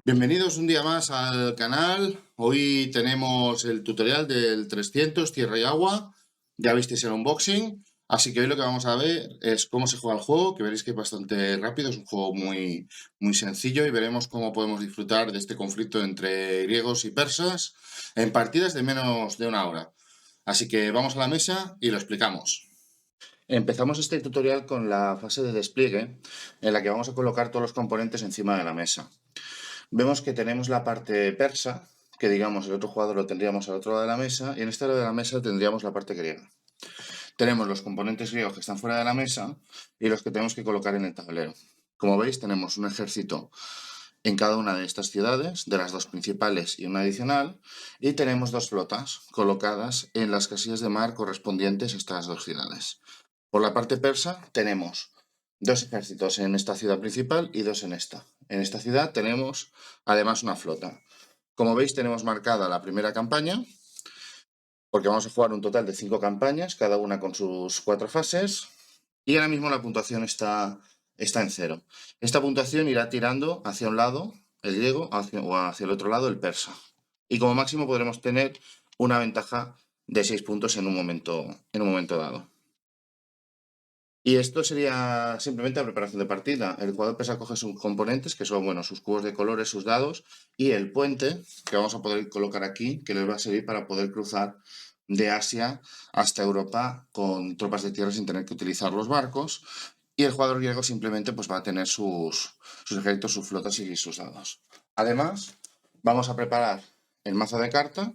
Bienvenidos un día más al canal. Hoy tenemos el tutorial del 300 Tierra y Agua. Ya visteis el unboxing. Así que hoy lo que vamos a ver es cómo se juega el juego, que veréis que es bastante rápido, es un juego muy sencillo y veremos cómo podemos disfrutar de este conflicto entre griegos y persas en partidas de menos de una hora. Así que vamos a la mesa y lo explicamos. Empezamos este tutorial con la fase de despliegue, en la que vamos a colocar todos los componentes encima de la mesa. Vemos que tenemos la parte persa, que digamos el otro jugador lo tendríamos al otro lado de la mesa, y en este lado de la mesa tendríamos la parte griega. Tenemos los componentes griegos que están fuera de la mesa y los que tenemos que colocar en el tablero. Como veis, tenemos un ejército en cada una de estas ciudades, de las dos principales y una adicional, y tenemos dos flotas colocadas en las casillas de mar correspondientes a estas dos ciudades. Por la parte persa tenemos dos ejércitos en esta ciudad principal y dos en esta. En esta ciudad tenemos además una flota. Como veis, tenemos marcada la primera campaña, porque vamos a jugar un total de 5 campañas, cada una con sus 4 fases, y ahora mismo la puntuación está en 0. Esta puntuación irá tirando hacia un lado el griego o hacia el otro lado el persa. Y como máximo podremos tener una ventaja de 6 puntos en un momento dado. Y esto sería simplemente la preparación de partida. El jugador persa coge sus componentes, que son bueno, sus cubos de colores, sus dados, y el puente, que vamos a poder colocar aquí, que les va a servir para poder cruzar de Asia hasta Europa con tropas de tierra sin tener que utilizar los barcos. Y el jugador griego simplemente pues, va a tener sus ejércitos, sus flotas y sus dados. Además, vamos a preparar el mazo de carta,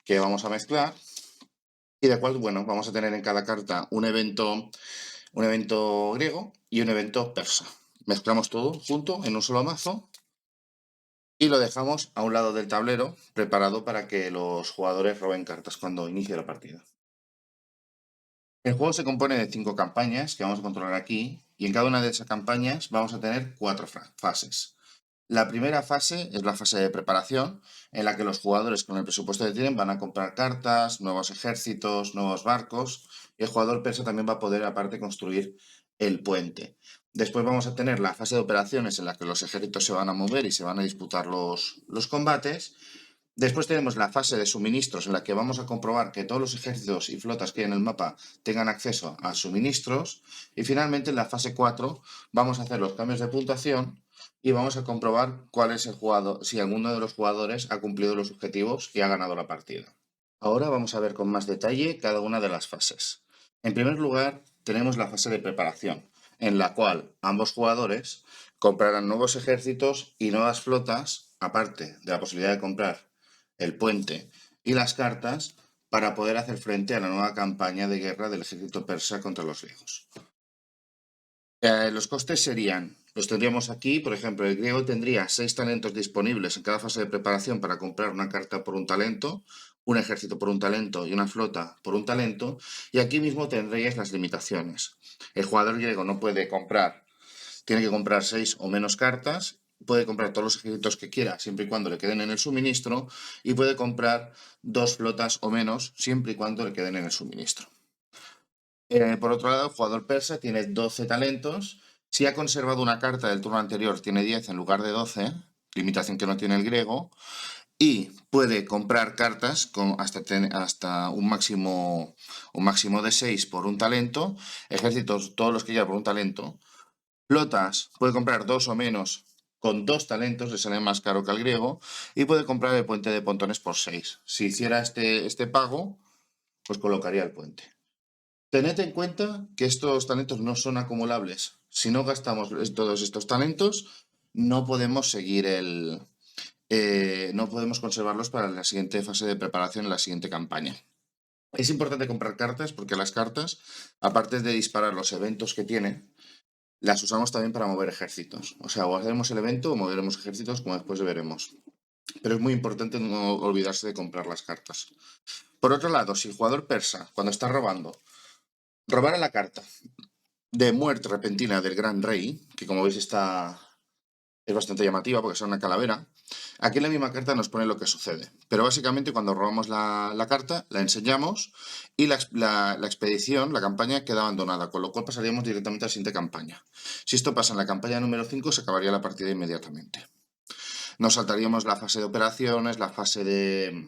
que vamos a mezclar, y de cual, bueno, vamos a tener en cada carta un evento griego y un evento persa. Mezclamos todo junto en un solo mazo y lo dejamos a un lado del tablero preparado para que los jugadores roben cartas cuando inicie la partida. El juego se compone de 5 campañas que vamos a controlar aquí y en cada una de esas campañas vamos a tener 4 fases. La primera fase es la fase de preparación, en la que los jugadores con el presupuesto que tienen van a comprar cartas, nuevos ejércitos, nuevos barcos, y el jugador persa también va a poder aparte construir el puente. Después vamos a tener la fase de operaciones en la que los ejércitos se van a mover y se van a disputar los combates. Después tenemos la fase de suministros en la que vamos a comprobar que todos los ejércitos y flotas que hay en el mapa tengan acceso a suministros. Y finalmente en la fase 4 vamos a hacer los cambios de puntuación y vamos a comprobar cuál es el jugador, si alguno de los jugadores ha cumplido los objetivos y ha ganado la partida. Ahora vamos a ver con más detalle cada una de las fases. En primer lugar, tenemos la fase de preparación, en la cual ambos jugadores comprarán nuevos ejércitos y nuevas flotas, aparte de la posibilidad de comprar el puente y las cartas, para poder hacer frente a la nueva campaña de guerra del ejército persa contra los griegos. Los costes serían, los tendríamos aquí, por ejemplo, el griego tendría 6 talentos disponibles en cada fase de preparación para comprar una carta por un talento, un ejército por un talento y una flota por un talento, y aquí mismo tendríais las limitaciones. El jugador griego no puede comprar, tiene que comprar 6 o menos cartas, puede comprar todos los ejércitos que quiera siempre y cuando le queden en el suministro, y puede comprar 2 flotas o menos siempre y cuando le queden en el suministro. Por otro lado, el jugador persa tiene 12 talentos. Si ha conservado una carta del turno anterior, tiene 10 en lugar de 12, limitación que no tiene el griego, y puede comprar cartas con hasta un máximo de 6 por un talento, ejércitos todos los que quiera por un talento, flotas puede comprar 2 o menos con 2 talentos, le sale más caro que al griego, y puede comprar el puente de pontones por 6. Si hiciera este pago, pues colocaría el puente. Tened en cuenta que estos talentos no son acumulables. Si no gastamos todos estos talentos, no podemos no podemos conservarlos para la siguiente fase de preparación en la siguiente campaña. Es importante comprar cartas porque las cartas, aparte de disparar los eventos que tiene, las usamos también para mover ejércitos. O sea, o haremos el evento o moveremos ejércitos, como después veremos. Pero es muy importante no olvidarse de comprar las cartas. Por otro lado, si el jugador persa, cuando está robara la carta de muerte repentina del gran rey, que como veis es bastante llamativa porque es una calavera, aquí en la misma carta nos pone lo que sucede. Pero básicamente cuando robamos la carta, la enseñamos y la expedición, la campaña queda abandonada, con lo cual pasaríamos directamente a la siguiente campaña. Si esto pasa en la campaña número 5, se acabaría la partida inmediatamente. Nos saltaríamos la fase de operaciones, la fase de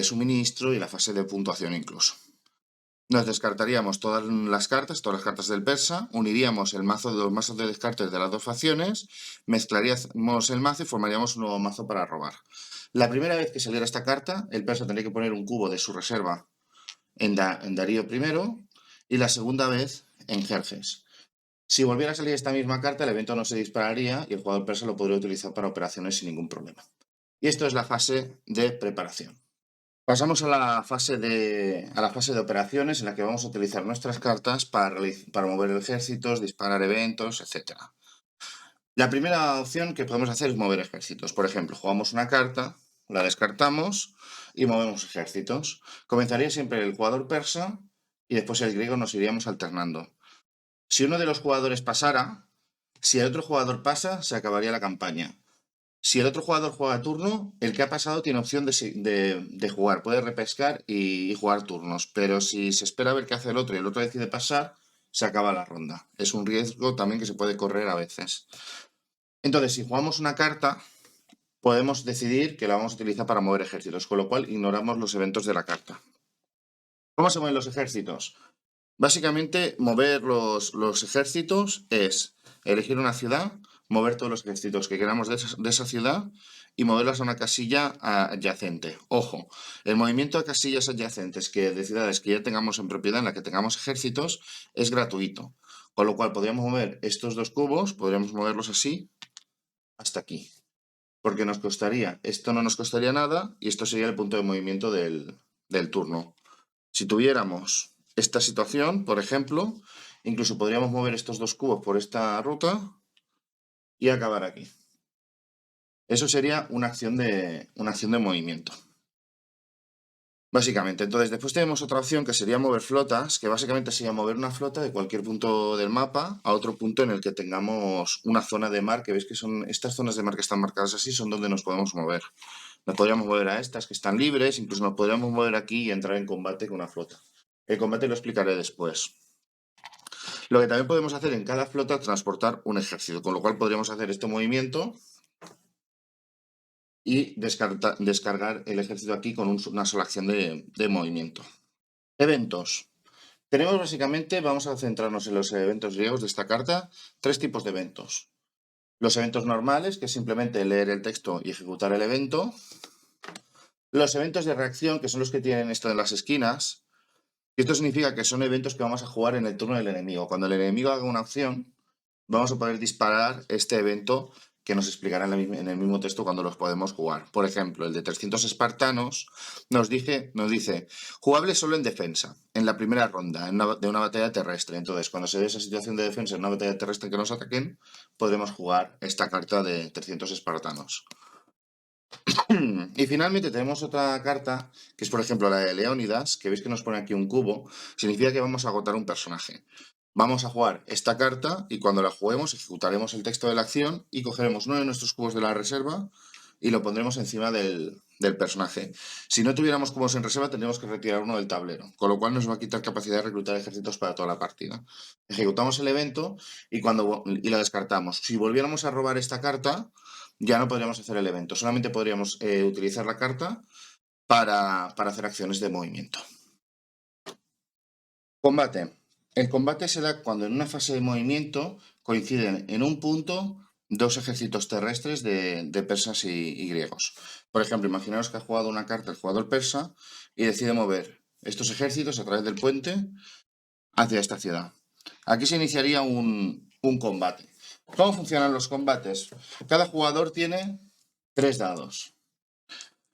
suministro y la fase de puntuación incluso. Nos descartaríamos todas las cartas del persa, uniríamos los mazos de descartes de las dos facciones, mezclaríamos el mazo y formaríamos un nuevo mazo para robar. La primera vez que saliera esta carta, el persa tendría que poner un cubo de su reserva en Darío I y la segunda vez en Jerjes. Si volviera a salir esta misma carta, el evento no se dispararía y el jugador persa lo podría utilizar para operaciones sin ningún problema. Y esto es la fase de preparación. Pasamos a la fase de operaciones, en la que vamos a utilizar nuestras cartas para mover ejércitos, disparar eventos, etc. La primera opción que podemos hacer es mover ejércitos. Por ejemplo, jugamos una carta, la descartamos y movemos ejércitos. Comenzaría siempre el jugador persa y después el griego, nos iríamos alternando. Si uno de los jugadores pasara, si el otro jugador pasa, se acabaría la campaña. Si el otro jugador juega turno, el que ha pasado tiene opción de jugar, puede repescar y jugar turnos, pero si se espera a ver qué hace el otro y el otro decide pasar, se acaba la ronda. Es un riesgo también que se puede correr a veces. Entonces, si jugamos una carta, podemos decidir que la vamos a utilizar para mover ejércitos, con lo cual ignoramos los eventos de la carta. ¿Cómo se mueven los ejércitos? Básicamente, mover los ejércitos es elegir una ciudad, mover todos los ejércitos que queramos de esa ciudad y moverlas a una casilla adyacente. Ojo, el movimiento a casillas adyacentes de ciudades que ya tengamos en propiedad, en la que tengamos ejércitos, es gratuito. Con lo cual, podríamos mover estos dos cubos, podríamos moverlos así hasta aquí. Porque esto no nos costaría nada y esto sería el punto de movimiento del turno. Si tuviéramos esta situación, por ejemplo, incluso podríamos mover estos dos cubos por esta ruta y acabar aquí. Eso sería una acción de movimiento. Básicamente, entonces después tenemos otra opción que sería mover flotas, que básicamente sería mover una flota de cualquier punto del mapa a otro punto en el que tengamos una zona de mar, que veis que son estas zonas de mar que están marcadas así, son donde nos podemos mover. Nos podríamos mover a estas que están libres, incluso nos podríamos mover aquí y entrar en combate con una flota. El combate lo explicaré después. Lo que también podemos hacer en cada flota, transportar un ejército, con lo cual podríamos hacer este movimiento y descargar el ejército aquí con una sola acción de movimiento. Eventos. Tenemos básicamente, vamos a centrarnos en los eventos griegos de esta carta, 3 tipos de eventos. Los eventos normales, que es simplemente leer el texto y ejecutar el evento. Los eventos de reacción, que son los que tienen esto en las esquinas. Y esto significa que son eventos que vamos a jugar en el turno del enemigo. Cuando el enemigo haga una acción, vamos a poder disparar este evento que nos explicará en el mismo texto cuando los podemos jugar. Por ejemplo, el de 300 espartanos nos dice, jugable solo en defensa, en la primera ronda de una batalla terrestre. Entonces, cuando se dé esa situación de defensa en una batalla terrestre que nos ataquen, podremos jugar esta carta de 300 espartanos. Y finalmente tenemos otra carta, que es por ejemplo la de Leónidas, que veis que nos pone aquí un cubo, significa que vamos a agotar un personaje. Vamos a jugar esta carta y cuando la juguemos ejecutaremos el texto de la acción y cogeremos uno de nuestros cubos de la reserva y lo pondremos encima del personaje. Si no tuviéramos cubos en reserva tendríamos que retirar uno del tablero, con lo cual nos va a quitar capacidad de reclutar ejércitos para toda la partida. Ejecutamos el evento y la descartamos. Si volviéramos a robar esta carta, ya no podríamos hacer el evento, solamente podríamos utilizar la carta para hacer acciones de movimiento. Combate. El combate se da cuando en una fase de movimiento coinciden en un punto dos ejércitos terrestres de persas y griegos. Por ejemplo, imaginaos que ha jugado una carta el jugador persa y decide mover estos ejércitos a través del puente hacia esta ciudad. Aquí se iniciaría un combate. ¿Cómo funcionan los combates? Cada jugador tiene 3 dados.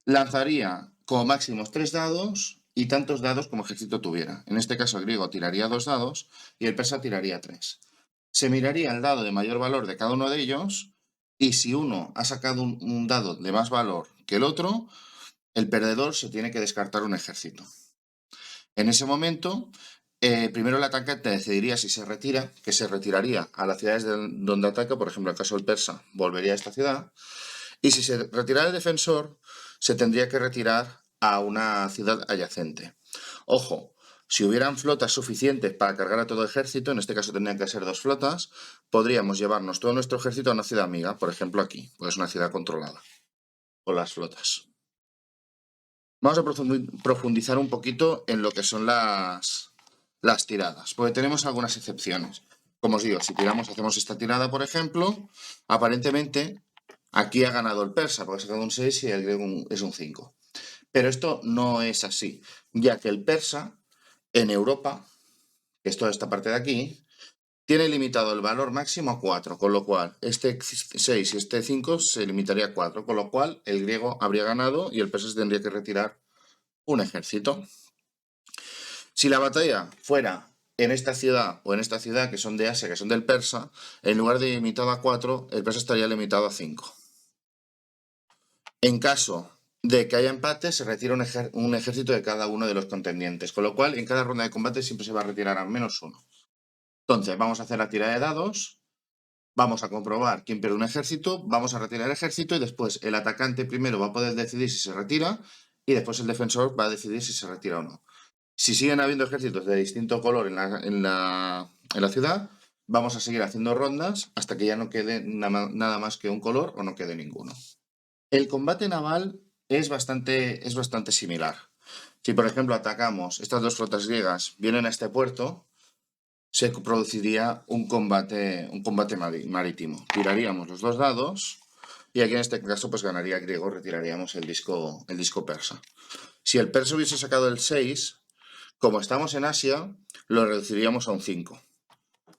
Lanzaría como máximo 3 dados y tantos dados como ejército tuviera. En este caso el griego tiraría 2 dados y el persa tiraría 3. Se miraría el dado de mayor valor de cada uno de ellos y si uno ha sacado un dado de más valor que el otro, el perdedor se tiene que descartar un ejército. En ese momento, primero el atacante decidiría si se retira, que se retiraría a las ciudades donde ataca, por ejemplo, en el caso del persa, volvería a esta ciudad, y si se retirara el defensor, se tendría que retirar a una ciudad adyacente. Ojo, si hubieran flotas suficientes para cargar a todo ejército, en este caso tendrían que ser 2 flotas, podríamos llevarnos todo nuestro ejército a una ciudad amiga, por ejemplo aquí, pues es una ciudad controlada con las flotas. Vamos a profundizar un poquito en lo que son las tiradas, porque tenemos algunas excepciones. Como os digo, si hacemos esta tirada, por ejemplo, aparentemente aquí ha ganado el persa, porque ha sacado un 6 y el griego es un 5. Pero esto no es así, ya que el persa en Europa, que es toda esta parte de aquí, tiene limitado el valor máximo a 4, con lo cual este 6 y este 5 se limitaría a 4, con lo cual el griego habría ganado y el persa se tendría que retirar un ejército. Si la batalla fuera en esta ciudad o en esta ciudad, que son de Asia, que son del persa, en lugar de limitado a 4, el persa estaría limitado a 5. En caso de que haya empate, se retira un ejército de cada uno de los contendientes, con lo cual en cada ronda de combate siempre se va a retirar al menos uno. Entonces, vamos a hacer la tirada de dados, vamos a comprobar quién pierde un ejército, vamos a retirar el ejército y después el atacante primero va a poder decidir si se retira y después el defensor va a decidir si se retira o no. Si siguen habiendo ejércitos de distinto color en la ciudad, vamos a seguir haciendo rondas hasta que ya no quede nada más que un color o no quede ninguno. El combate naval es bastante similar. Si, por ejemplo, atacamos estas 2 flotas griegas, vienen a este puerto, se produciría un combate marítimo. Tiraríamos los 2 dados y aquí en este caso pues ganaría griego, retiraríamos el disco persa. Si el persa hubiese sacado el 6, como estamos en Asia, lo reduciríamos a un 5.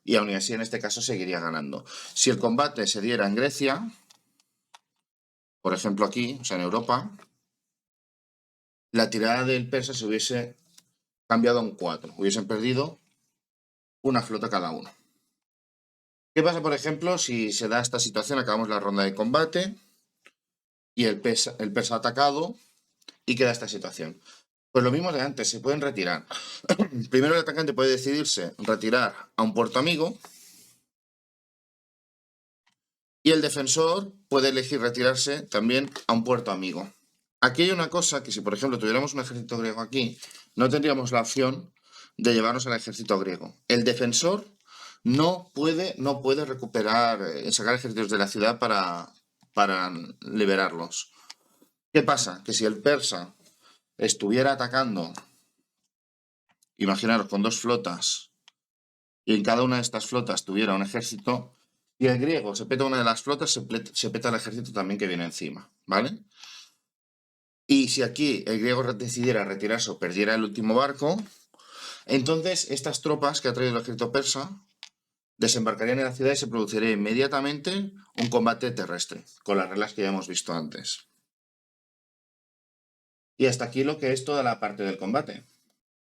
Y aún así en este caso seguiría ganando. Si el combate se diera en Grecia, por ejemplo aquí, o sea en Europa, la tirada del persa se hubiese cambiado a un 4. Hubiesen perdido una flota cada uno. ¿Qué pasa, por ejemplo, si se da esta situación? Acabamos la ronda de combate y el persa ha atacado y queda esta situación. Pues lo mismo de antes, se pueden retirar. Primero el atacante puede decidirse retirar a un puerto amigo y el defensor puede elegir retirarse también a un puerto amigo. Aquí hay una cosa que si por ejemplo tuviéramos un ejército griego aquí, no tendríamos la opción de llevarnos al ejército griego. El defensor no puede recuperar, sacar ejércitos de la ciudad para liberarlos. ¿Qué pasa? Que si el persa estuviera atacando, imaginaros, con 2 flotas, y en cada una de estas flotas tuviera un ejército, y el griego se peta una de las flotas, se peta el ejército también que viene encima, ¿vale? Y si aquí el griego decidiera retirarse o perdiera el último barco, entonces estas tropas que ha traído el ejército persa desembarcarían en la ciudad y se produciría inmediatamente un combate terrestre, con las reglas que ya hemos visto antes. Y hasta aquí lo que es toda la parte del combate.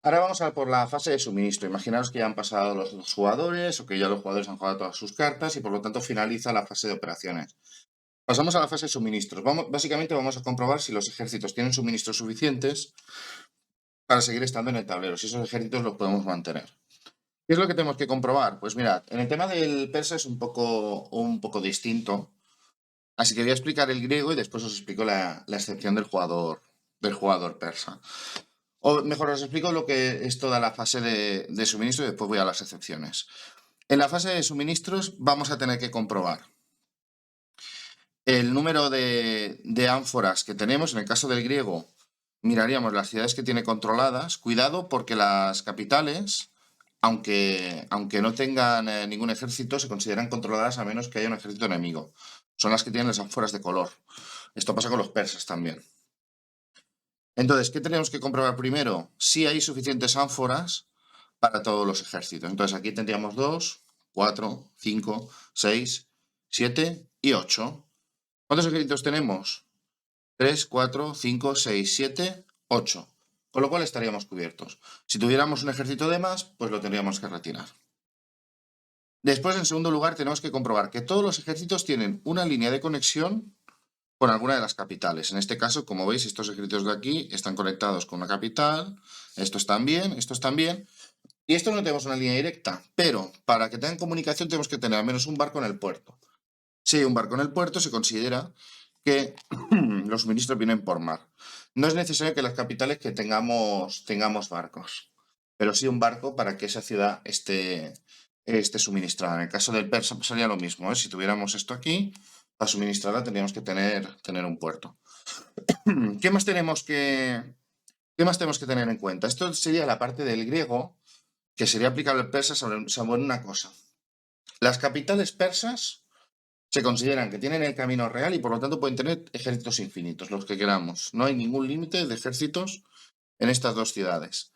Ahora vamos a por la fase de suministro. Imaginaos que ya han pasado los jugadores o que ya los jugadores han jugado todas sus cartas y por lo tanto finaliza la fase de operaciones. Pasamos a la fase de suministros. Básicamente vamos a comprobar si los ejércitos tienen suministros suficientes para seguir estando en el tablero, si esos ejércitos los podemos mantener. ¿Qué es lo que tenemos que comprobar? Pues mirad, en el tema del persa es un poco distinto, así que voy a explicar el griego y después os explico la excepción del jugador persa. O mejor, os explico lo que es toda la fase de suministro y después voy a las excepciones. En la fase de suministros vamos a tener que comprobar el número de ánforas que tenemos. En el caso del griego, miraríamos las ciudades que tiene controladas. Cuidado porque las capitales, aunque no tengan ningún ejército, se consideran controladas a menos que haya un ejército enemigo. Son las que tienen las ánforas de color. Esto pasa con los persas también. Entonces, ¿qué tenemos que comprobar primero? Si hay suficientes ánforas para todos los ejércitos. Entonces, aquí tendríamos 2, 4, 5, 6, 7 y 8. ¿Cuántos ejércitos tenemos? 3, 4, 5, 6, 7, 8. Con lo cual estaríamos cubiertos. Si tuviéramos un ejército de más, pues lo tendríamos que retirar. Después, en segundo lugar, tenemos que comprobar que todos los ejércitos tienen una línea de conexión con alguna de las capitales. En este caso, como veis, estos ejércitos de aquí están conectados con una capital, estos también, y estos no tenemos una línea directa, pero para que tengan comunicación tenemos que tener al menos un barco en el puerto. Si hay un barco en el puerto, se considera que los suministros vienen por mar. No es necesario que las capitales que tengamos barcos. pero sí un barco para que esa ciudad esté suministrada. En el caso del persa pasaría lo mismo, ¿eh? Si tuviéramos esto aquí, para suministrarla tendríamos que tener un puerto. ¿Qué más tenemos que tener en cuenta? Esto sería la parte del griego, que sería aplicable al persa salvo en una cosa. Las capitales persas se consideran que tienen el camino real y por lo tanto pueden tener ejércitos infinitos, los que queramos. No hay ningún límite de ejércitos en estas dos ciudades.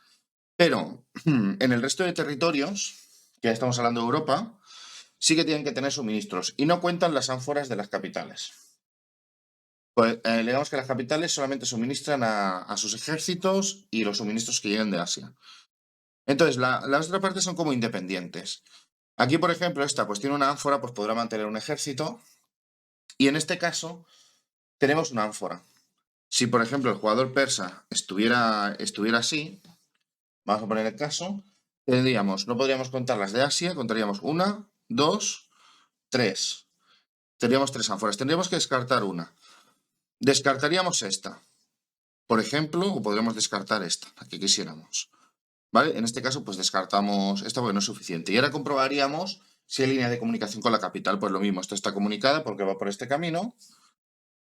Pero en el resto de territorios, que ya estamos hablando de Europa, sí que tienen que tener suministros y no cuentan las ánforas de las capitales. Pues digamos que las capitales solamente suministran a sus ejércitos y los suministros que lleguen de Asia. Entonces, las otras partes son como independientes. Aquí, por ejemplo, esta pues tiene una ánfora, pues podrá mantener un ejército. Y en este caso, tenemos una ánfora. Si, por ejemplo, el jugador persa estuviera así, vamos a poner el caso, tendríamos, no podríamos contar las de Asia, contaríamos 1, 2, 3. Tendríamos 3 ánforas. Tendríamos que descartar una. Descartaríamos esta, por ejemplo, o podríamos descartar esta, la que quisiéramos. ¿Vale? En este caso, pues descartamos esta porque no es suficiente. Y ahora comprobaríamos si hay línea de comunicación con la capital. Pues lo mismo, esta está comunicada porque va por este camino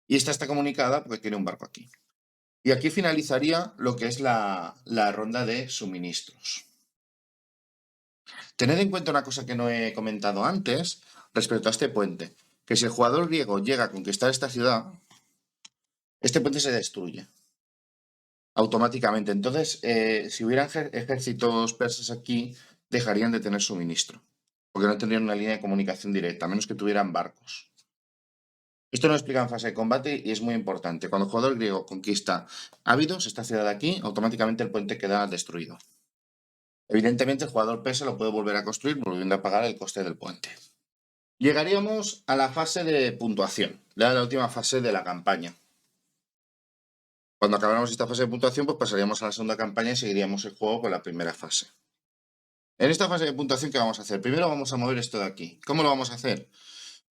y esta está comunicada porque tiene un barco aquí. Y aquí finalizaría lo que es la ronda de suministros. Tened en cuenta una cosa que no he comentado antes respecto a este puente, que si el jugador griego llega a conquistar esta ciudad, este puente se destruye automáticamente. Entonces, si hubieran ejércitos persas aquí, dejarían de tener suministro, porque no tendrían una línea de comunicación directa, a menos que tuvieran barcos. Esto no lo explica en fase de combate y es muy importante. Cuando el jugador griego conquista Ávidos, esta ciudad de aquí, automáticamente el puente queda destruido. Evidentemente, el jugador persa lo puede volver a construir, volviendo a pagar el coste del puente. Llegaríamos a la fase de puntuación, la última fase de la campaña. Cuando acabáramos esta fase de puntuación, pues pasaríamos a la segunda campaña y seguiríamos el juego con la primera fase. En esta fase de puntuación, ¿qué vamos a hacer? Primero vamos a mover esto de aquí. ¿Cómo lo vamos a hacer?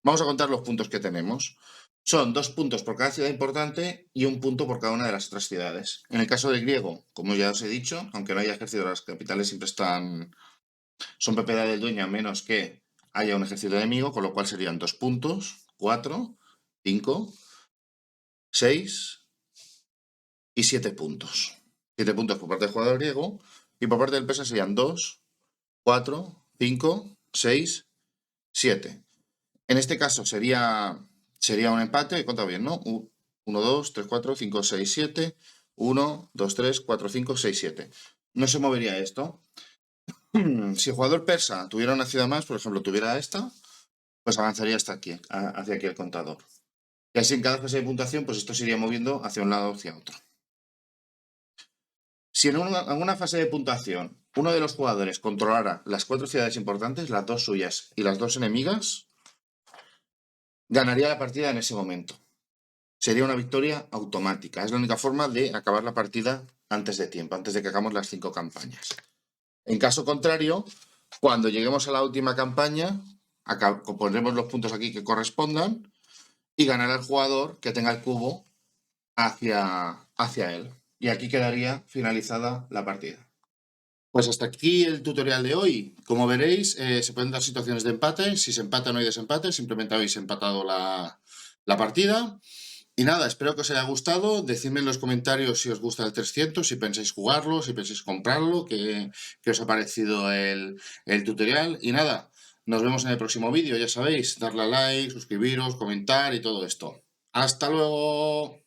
Vamos a contar los puntos que tenemos. Son 2 puntos por cada ciudad importante y 1 punto por cada una de las otras ciudades. En el caso del griego, como ya os he dicho, aunque no haya ejército, las capitales siempre son propiedad del dueño a menos que haya un ejército enemigo, con lo cual serían 2 puntos, 4, 5, 6 y 7 puntos. 7 puntos por parte del jugador griego y por parte del persa serían 2, 4, 5, 6, 7. En este caso sería un empate, he contado bien, ¿no? 1, 2, 3, 4, 5, 6, 7. 1, 2, 3, 4, 5, 6, 7. No se movería esto. Si el jugador persa tuviera una ciudad más, por ejemplo, tuviera esta, pues avanzaría hasta aquí, hacia aquí el contador. Y así en cada fase de puntuación, pues esto se iría moviendo hacia un lado o hacia otro. Si en una fase de puntuación uno de los jugadores controlara las 4 ciudades importantes, las 2 suyas y las 2 enemigas, ganaría la partida en ese momento. Sería una victoria automática. Es la única forma de acabar la partida antes de tiempo, antes de que hagamos las 5 campañas. En caso contrario, cuando lleguemos a la última campaña, pondremos los puntos aquí que correspondan y ganará el jugador que tenga el cubo hacia él. Y aquí quedaría finalizada la partida. Pues hasta aquí el tutorial de hoy. Como veréis, se pueden dar situaciones de empate. Si se empata no hay desempate, simplemente habéis empatado la partida. Y nada, espero que os haya gustado. Decidme en los comentarios si os gusta el 300, si pensáis jugarlo, si pensáis comprarlo, qué os ha parecido el tutorial. Y nada, nos vemos en el próximo vídeo, ya sabéis, darle a like, suscribiros, comentar y todo esto. ¡Hasta luego!